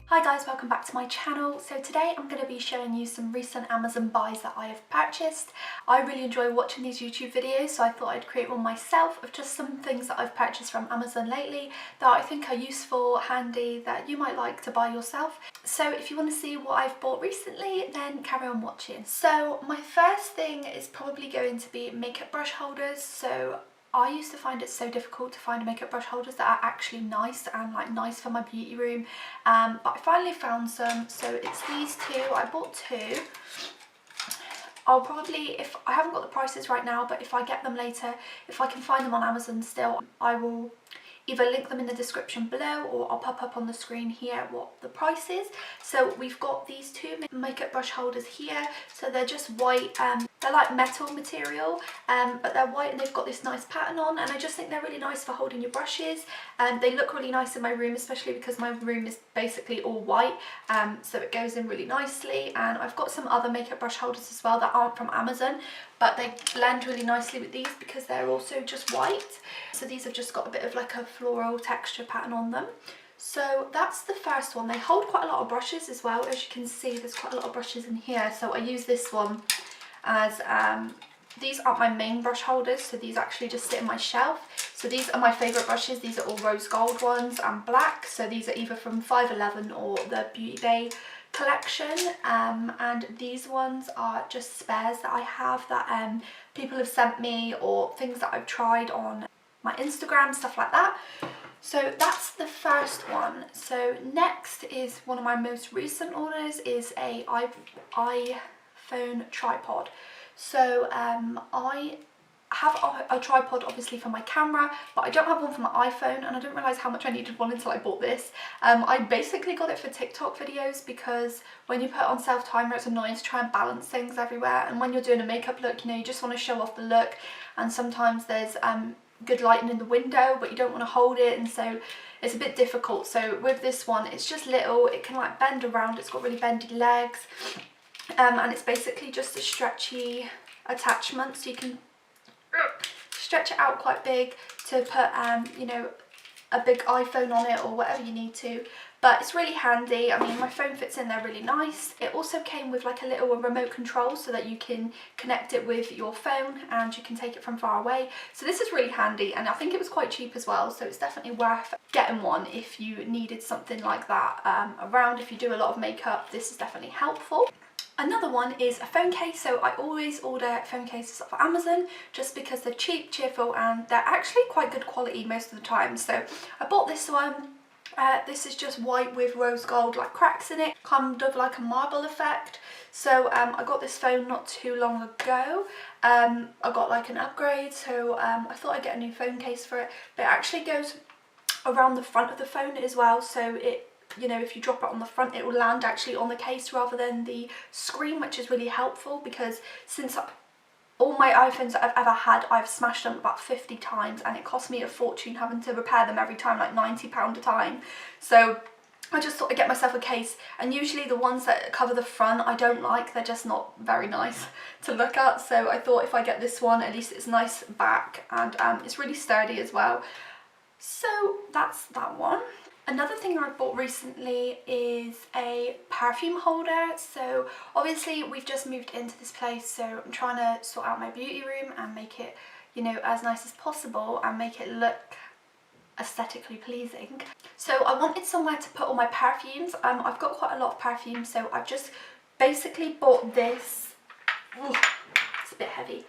Hi guys, welcome back to my channel. So today I'm going to be showing you some recent Amazon buys that I have purchased. I really enjoy watching these YouTube videos, so I thought I'd create one myself of just some things that I've purchased from Amazon lately that I think are useful, handy, that you might like to buy yourself. So if you want to see what I've bought recently, then carry on watching. So my first thing is probably going to be makeup brush holders. So I used to find it so difficult to find makeup brush holders that are actually nice and like nice for my beauty room, but I finally found some. So it's these two. I bought two. I'll probably, if I haven't got the prices right now, but if I get them later, if I can find them on Amazon still, I will either link them in the description below or I'll pop up on the screen here what the price is. So we've got these two makeup brush holders here. So they're just white, they're like metal material, but they're white and they've got this nice pattern on, and I just think they're really nice for holding your brushes. They look really nice in my room, especially because my room is basically all white, so it goes in really nicely. And I've got some other makeup brush holders as well that aren't from Amazon, but they blend really nicely with these because they're also just white. So these have just got a bit of like a floral texture pattern on them. So that's the first one. They hold quite a lot of brushes as well. As you can see, there's quite a lot of brushes in here. So I use this one as, these aren't my main brush holders, so these actually just sit in my shelf. So these are my favourite brushes. These are all rose gold ones and black. So these are either from 511 or the Beauty Bay collection, and these ones are just spares that I have that people have sent me, or things that I've tried on my Instagram, stuff like that. So that's the first one. So next is one of my most recent orders, is a iPhone tripod. So I have a tripod obviously for my camera, but I don't have one for my iPhone, and I didn't realise how much I needed one until I bought this. I basically got it for TikTok videos because when you put on self-timer, it's annoying to try and balance things everywhere, and when you're doing a makeup look, you know, you just want to show off the look, and sometimes there's good lighting in the window, but you don't want to hold it, and so it's a bit difficult. So with this one, it's just little, it can like bend around, it's got really bendy legs, and it's basically just a stretchy attachment, so you can stretch it out quite big to put you know, a big iPhone on it or whatever you need to. But it's really handy. I mean, my phone fits in there really nice. It also came with like a little remote control so that you can connect it with your phone and you can take it from far away. So this is really handy, and I think it was quite cheap as well, so it's definitely worth getting one if you needed something like that around. If you do a lot of makeup, this is definitely helpful. Another one is a phone case. So I always order phone cases off Amazon just because they're cheap, cheerful, and they're actually quite good quality most of the time. So I bought this one. This is just white with rose gold like cracks in it, kind of like a marble effect. So I got this phone not too long ago. I got like an upgrade, so I thought I'd get a new phone case for it, but it actually goes around the front of the phone as well, so it, you know, if you drop it on the front, it will land actually on the case rather than the screen, which is really helpful because since all my iPhones that I've ever had, I've smashed them about 50 times, and it cost me a fortune having to repair them every time, like £90 a time. So I just thought I'd get myself a case, and usually the ones that cover the front I don't like, they're just not very nice to look at. So I thought if I get this one, at least it's nice back, and it's really sturdy as well. So that's that one. Another thing I bought recently is a perfume holder. So obviously we've just moved into this place, so I'm trying to sort out my beauty room and make it, you know, as nice as possible and make it look aesthetically pleasing. So I wanted somewhere to put all my perfumes. I've got quite a lot of perfumes, so I've just basically bought this. Ooh, it's a bit heavy.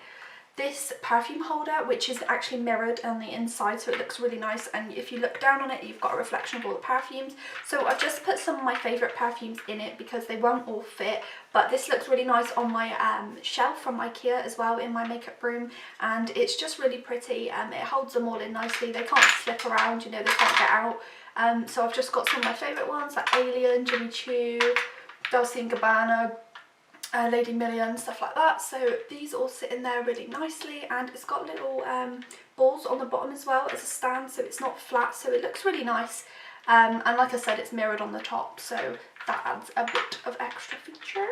This perfume holder, which is actually mirrored on the inside, so it looks really nice, and if you look down on it, you've got a reflection of all the perfumes. So I've just put some of my favourite perfumes in it because they won't all fit, but this looks really nice on my shelf from IKEA as well in my makeup room, and it's just really pretty. It holds them all in nicely, they can't slip around, you know, they can't get out. So I've just got some of my favourite ones like Alien, Jimmy Choo, Dolce & Gabbana, Lady Million, stuff like that. So these all sit in there really nicely, and it's got little balls on the bottom as well as a stand, so it's not flat, so it looks really nice. And like I said, it's mirrored on the top, so that adds a bit of extra feature.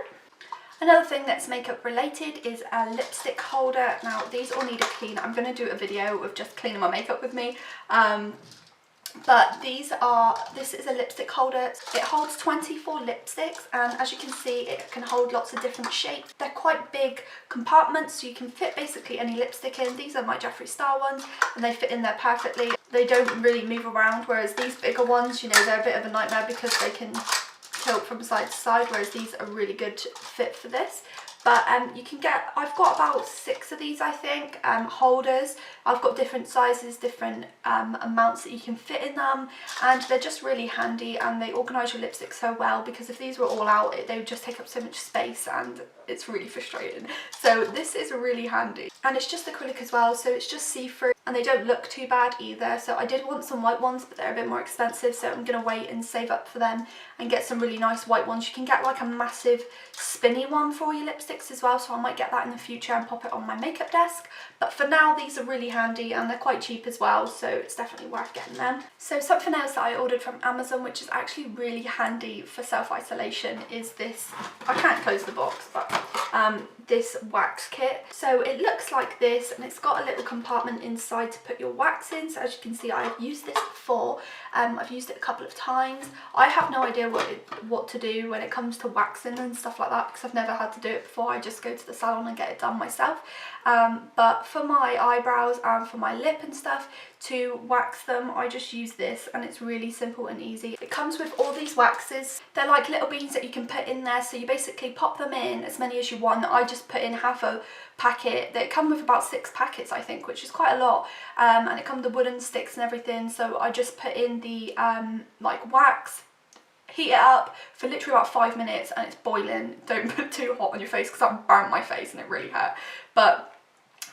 Another thing that's makeup related is a lipstick holder. Now these all need a clean. I'm going to do a video of just cleaning my makeup with me. But this is a lipstick holder. It holds 24 lipsticks, and as you can see it can hold lots of different shapes. They're quite big compartments, so you can fit basically any lipstick in. These are my Jeffree Star ones and they fit in there perfectly. They don't really move around, whereas these bigger ones, you know, they're a bit of a nightmare because they can tilt from side to side, whereas these are really good fit for this. But you can get, I've got about 6 of these I think, holders. I've got different sizes, different amounts that you can fit in them, and they're just really handy, and they organise your lipstick so well, because if these were all out they would just take up so much space and it's really frustrating. So this is really handy, and it's just acrylic as well, so it's just see-through and they don't look too bad either. So I did want some white ones, but they're a bit more expensive, so I'm going to wait and save up for them and get some really nice white ones. You can get like a massive spinny one for your lipsticks as well, so I might get that in the future and pop it on my makeup desk. But for now these are really handy and they're quite cheap as well, so it's definitely worth getting them. So something else that I ordered from Amazon, which is actually really handy for self-isolation, is this, I can't close the box, but this wax kit. So it looks like this, and it's got a little compartment inside to put your wax in. So as you can see, I have used this before. I've used it a couple of times. I have no idea what to do when it comes to waxing and stuff like that, because I've never had to do it before. I just go to the salon and get it done myself. But for my eyebrows and for my lip and stuff, to wax them I just use this, and it's really simple and easy. It comes with all these waxes. They're like little beans that you can put in there, so you basically pop them in as many as you want. I just put in half a packet. They come with about 6 packets I think, which is quite a lot, and it comes with wooden sticks and everything. So I just put in the like wax, heat it up for literally about 5 minutes, and it's boiling. Don't put too hot on your face because that burnt my face and it really hurt. But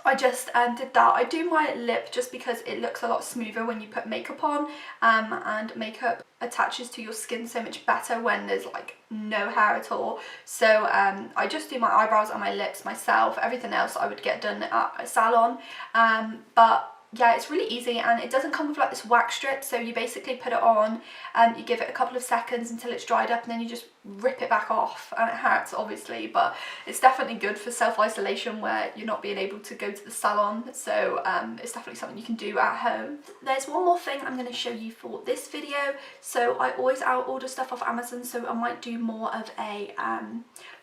I just did that. I do my lip just because it looks a lot smoother when you put makeup on, and makeup attaches to your skin so much better when there's like no hair at all. So I just do my eyebrows and my lips myself. Everything else I would get done at a salon. But yeah, it's really easy, and it doesn't come with like this wax strip, so you basically put it on and you give it a couple of seconds until it's dried up, and then you just rip it back off, and it hurts obviously, but it's definitely good for self-isolation where you're not being able to go to the salon. So it's definitely something you can do at home. There's one more thing I'm going to show you for this video. So I always out order stuff off Amazon, so I might do more of a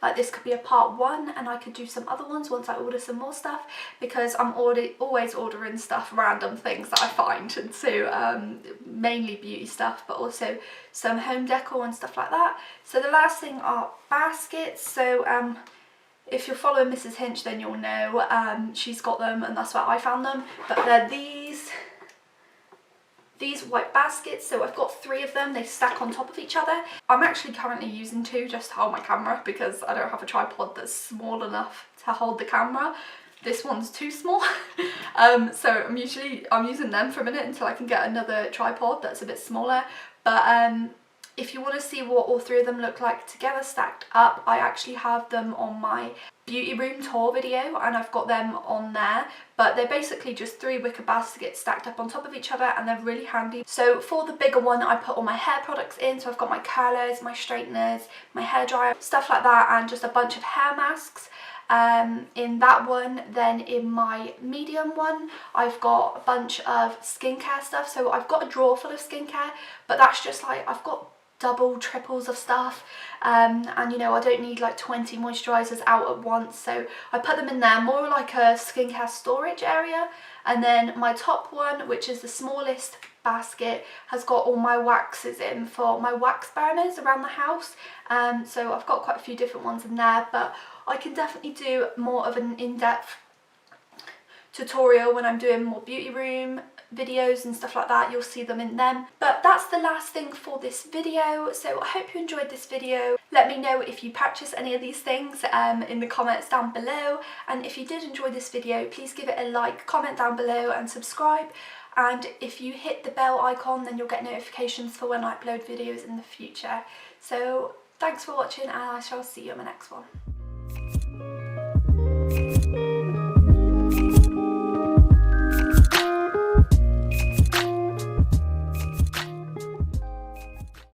like this could be a part 1, and I could do some other ones once I order some more stuff, because I'm always ordering stuff, random things that I find, and so mainly beauty stuff, but also some home decor and stuff like that. So the last thing are baskets. So if you're following Mrs. Hinch, then you'll know she's got them, and that's where I found them. But they're these white baskets. So I've got 3 of them. They stack on top of each other. I'm actually currently using 2 just to hold my camera, because I don't have a tripod that's small enough to hold the camera. This one's too small. So I'm using them for a minute until I can get another tripod that's a bit smaller. But if you want to see what all 3 of them look like together stacked up, I actually have them on my beauty room tour video, and I've got them on there. But they're basically just 3 wicker baskets stacked up on top of each other, and they're really handy. So for the bigger one, I put all my hair products in. So I've got my curlers, my straighteners, my hairdryer, stuff like that, and just a bunch of hair masks. In that one. Then in my medium one, I've got a bunch of skincare stuff. So I've got a drawer full of skincare, but that's just like, I've got double, triples of stuff, and you know, I don't need like 20 moisturisers out at once, so I put them in there, more like a skincare storage area. And then my top one, which is the smallest basket, has got all my waxes in for my wax burners around the house. So I've got quite a few different ones in there, but I can definitely do more of an in-depth tutorial when I'm doing more beauty room videos and stuff like that. You'll see them in them. But that's the last thing for this video, so I hope you enjoyed this video. Let me know if you purchased any of these things in the comments down below, and if you did enjoy this video, please give it a like, comment down below and subscribe. And if you hit the bell icon, then you'll get notifications for when I upload videos in the future. So thanks for watching, and I shall see you in my next one.